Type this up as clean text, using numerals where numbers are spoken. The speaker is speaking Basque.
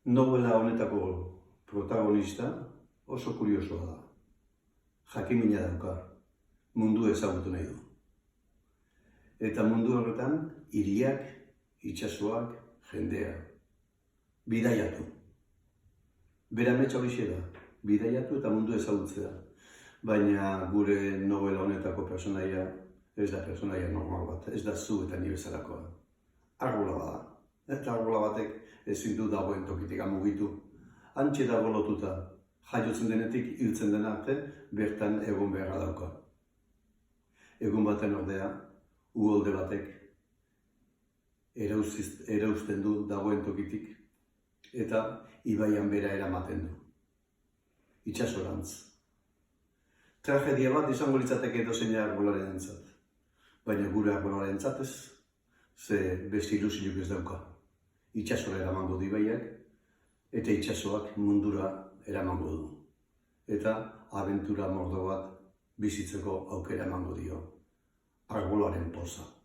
Novela honetako protagonista oso kuriosoa da. Jakimina dauka, mundu ezagutu nahi du. Eta mundu horretan, hiriak, itsasoak, jendea. Bidaiatu. Bera ametsa horixe da, bidaiatu eta mundu ezagutzea. Baina gure novela honetako personaia ez da personaia normal bat, ez da zu eta ni bezalakoa. Arbola bada. Eta arbola batek ezin du dagoen tokitik mugitu. Hantxe dago lotuta, jaiotzen denetik hiltzen den arte, bertan egon beharra dauka. Egun baten ordea, uholde batek erausten du dagoen tokitik, eta ibaian bera eramaten du. Itsasorantz. Tragedia bat izango litzateke edozein arbolarentzat. Baina gure arbolarentzat ez, ze beste ilusioik ez dauka. Itsasora eramango du ibaiak, eta itsasoak mundura eramango du. Eta abentura mordo bat bizitzeko aukera emango dio. Arbolaren poza.